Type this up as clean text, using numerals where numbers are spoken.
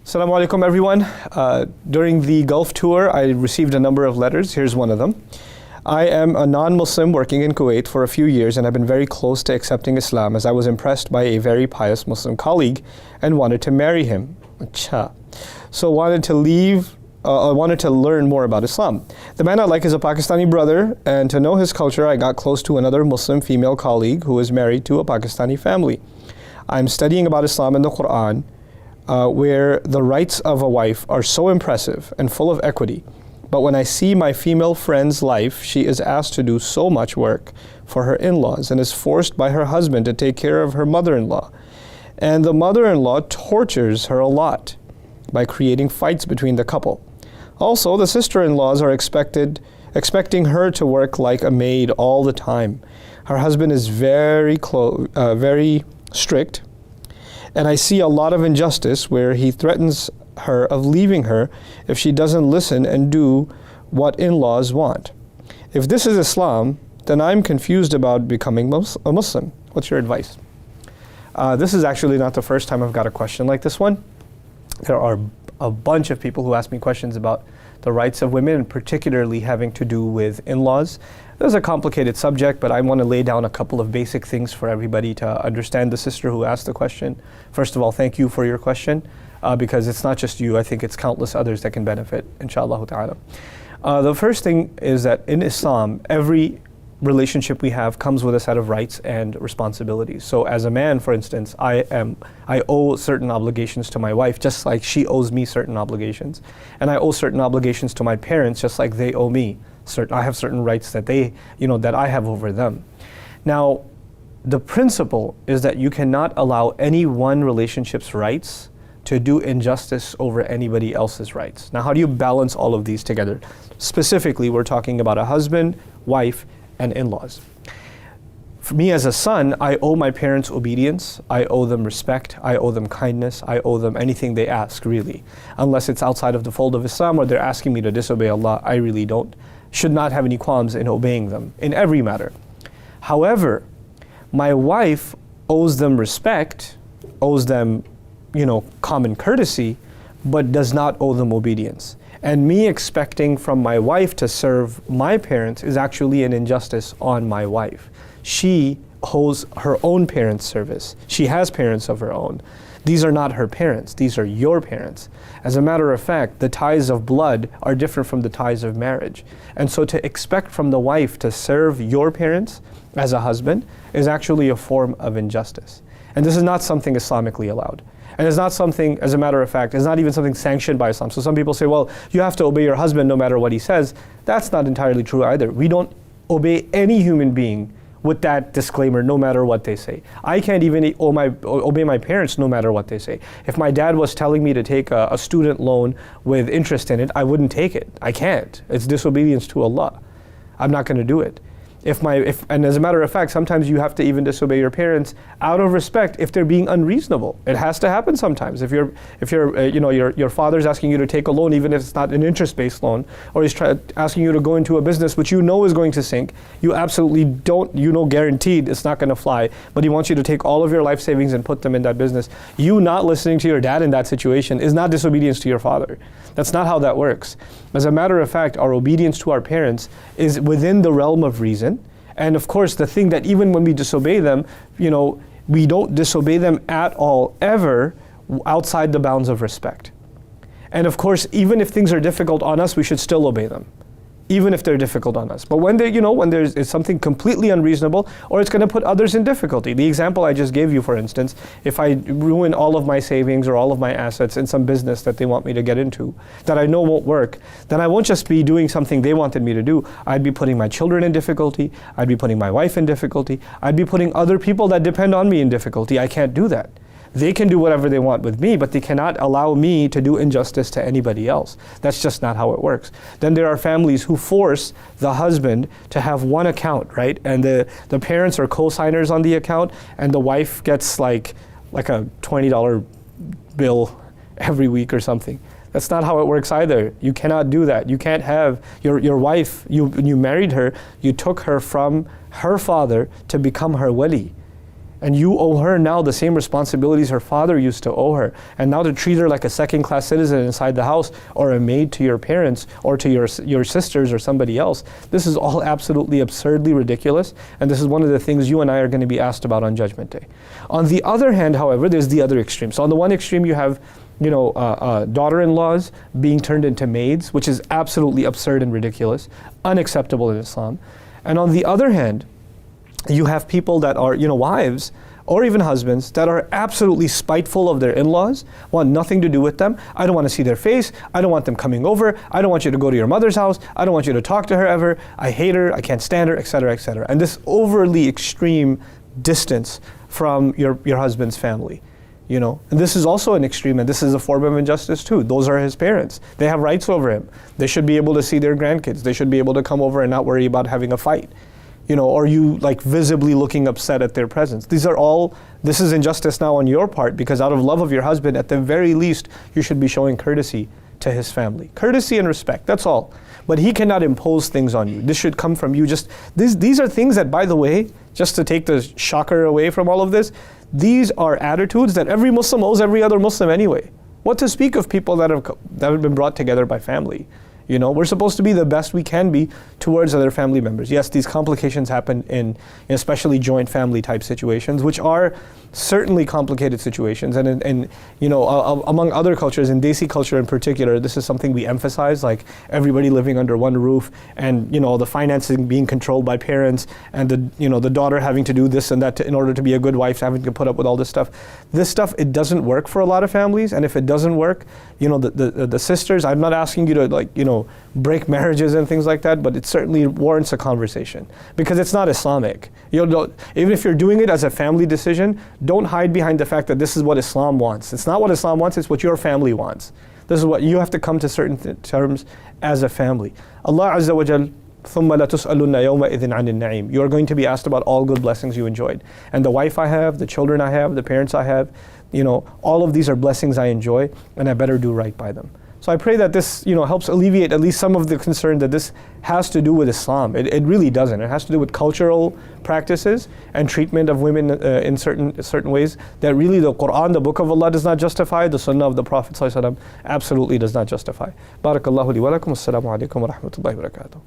Assalamu alaikum everyone. During the Gulf tour, I received a number of letters. Here's one of them. I am a non-Muslim working in Kuwait for a few years and have been very close to accepting Islam as I was impressed by a very pious Muslim colleague and wanted to marry him. Acha. So wanted to learn more about Islam. The man I like is a Pakistani brother, and to know his culture, I got close to another Muslim female colleague who is married to a Pakistani family. I'm studying about Islam in the Quran, where the rights of a wife are so impressive and full of equity. But when I see my female friend's life, she is asked to do so much work for her in-laws and is forced by her husband to take care of her mother-in-law. And the mother-in-law tortures her a lot by creating fights between the couple. Also, the sister-in-laws are expecting her to work like a maid all the time. Her husband is very strict, and I see a lot of injustice where he threatens her of leaving her if she doesn't listen and do what in-laws want. If this is Islam, then I'm confused about becoming a Muslim. What's your advice? This is actually not the first time I've got a question like this one. There are a bunch of people who ask me questions about the rights of women, and particularly having to do with in-laws. This is a complicated subject, but I want to lay down a couple of basic things for everybody to understand the sister who asked the question. First of all, thank you for your question, because it's not just you. I think it's countless others that can benefit, inshallah ta'ala. The first thing is that in Islam, every relationship we have comes with a set of rights and responsibilities. So as a man, for instance, I owe certain obligations to my wife, just like she owes me certain obligations. And I owe certain obligations to my parents, just like they owe me. I have certain rights that that I have over them. Now, the principle is that you cannot allow any one relationship's rights to do injustice over anybody else's rights. Now, how do you balance all of these together? Specifically, we're talking about a husband, wife, and in-laws. For me as a son, I owe my parents obedience, I owe them respect, I owe them kindness, I owe them anything they ask, really. Unless it's outside of the fold of Islam or they're asking me to disobey Allah, I really should not have any qualms in obeying them in every matter. However, my wife owes them respect, owes them, common courtesy, but does not owe them obedience. And me expecting from my wife to serve my parents is actually an injustice on my wife. She owes her own parents service. She has parents of her own. These are not her parents, these are your parents. As a matter of fact, the ties of blood are different from the ties of marriage. And so to expect from the wife to serve your parents as a husband is actually a form of injustice. And this is not something Islamically allowed. And it's not something, as a matter of fact, it's not even something sanctioned by Islam. So some people say, well, you have to obey your husband no matter what he says. That's not entirely true either. We don't obey any human being with that disclaimer, no matter what they say. I can't even obey my parents no matter what they say. If my dad was telling me to take a student loan with interest in it, I wouldn't take it. I can't. It's disobedience to Allah. I'm not going to do it. And as a matter of fact, sometimes you have to even disobey your parents out of respect if they're being unreasonable. It has to happen sometimes. If your father's asking you to take a loan, even if it's not an interest-based loan, or he's asking you to go into a business which you know is going to sink, you absolutely don't, guaranteed it's not going to fly, but he wants you to take all of your life savings and put them in that business. You not listening to your dad in that situation is not disobedience to your father. That's not how that works. As a matter of fact, our obedience to our parents is within the realm of reason. And of course, the thing that even when we disobey them, we don't disobey them at all, ever, outside the bounds of respect. And of course, even if things are difficult on us, we should still obey them, even if they're difficult on us. But when it's something completely unreasonable, or it's going to put others in difficulty. The example I just gave you, for instance, if I ruin all of my savings or all of my assets in some business that they want me to get into, that I know won't work, then I won't just be doing something they wanted me to do. I'd be putting my children in difficulty. I'd be putting my wife in difficulty. I'd be putting other people that depend on me in difficulty. I can't do that. They can do whatever they want with me, but they cannot allow me to do injustice to anybody else. That's just not how it works. Then there are families who force the husband to have one account, right? And the parents are co-signers on the account, and the wife gets like a $20 bill every week or something. That's not how it works either. You cannot do that. You can't have your wife, you married her, you took her from her father to become her wali. And you owe her now the same responsibilities her father used to owe her. And now to treat her like a second-class citizen inside the house, or a maid to your parents, or to your sisters or somebody else, this is all absolutely absurdly ridiculous. And this is one of the things you and I are going to be asked about on Judgment Day. On the other hand, however, there's the other extreme. So on the one extreme, you have daughter-in-laws being turned into maids, which is absolutely absurd and ridiculous, unacceptable in Islam. And on the other hand, you have people that are, wives or even husbands that are absolutely spiteful of their in-laws, want nothing to do with them. I don't want to see their face. I don't want them coming over. I don't want you to go to your mother's house. I don't want you to talk to her ever. I hate her. I can't stand her, etc., etc. And this overly extreme distance from your husband's family. And this is also an extreme, and this is a form of injustice too. Those are his parents. They have rights over him. They should be able to see their grandkids. They should be able to come over and not worry about having a fight. Or you like visibly looking upset at their presence. This is injustice now on your part, because out of love of your husband, at the very least, you should be showing courtesy to his family. Courtesy and respect, that's all. But he cannot impose things on you. This should come from you. These are things that, by the way, just to take the shocker away from all of this, these are attitudes that every Muslim owes every other Muslim anyway. What to speak of people that have been brought together by family? We're supposed to be the best we can be towards other family members. Yes, these complications happen in especially joint family type situations, which are certainly complicated situations. And among other cultures, in Desi culture in particular, this is something we emphasize, like everybody living under one roof, and the financing being controlled by parents, and the daughter having to do this and that in order to be a good wife, having to put up with all this stuff. This stuff, it doesn't work for a lot of families, and if it doesn't work, the sisters, I'm not asking you to break marriages and things like that, but it certainly warrants a conversation, because it's not Islamic. Even if you're doing it as a family decision, don't hide behind the fact that this is what Islam wants. It's not what Islam wants, it's what your family wants. This is what you have to come to certain terms as a family. Allah Azza wa Jal, ثُمَّ لَتُسْأَلُنَّ يَوْمَئِذٍ عَنِ النَّعِيمِ. You are going to be asked about all good blessings you enjoyed. And the wife I have, the children I have, the parents I have, all of these are blessings I enjoy, and I better do right by them. So I pray that this, helps alleviate at least some of the concern that this has to do with Islam. It really doesn't. It has to do with cultural practices and treatment of women in certain ways that really the Quran, the Book of Allah, does not justify. The Sunnah of the Prophet ﷺ absolutely does not justify. Barakallahu li wa lakum. Assalamu alaikum wa rahmatullahi wa barakatuh.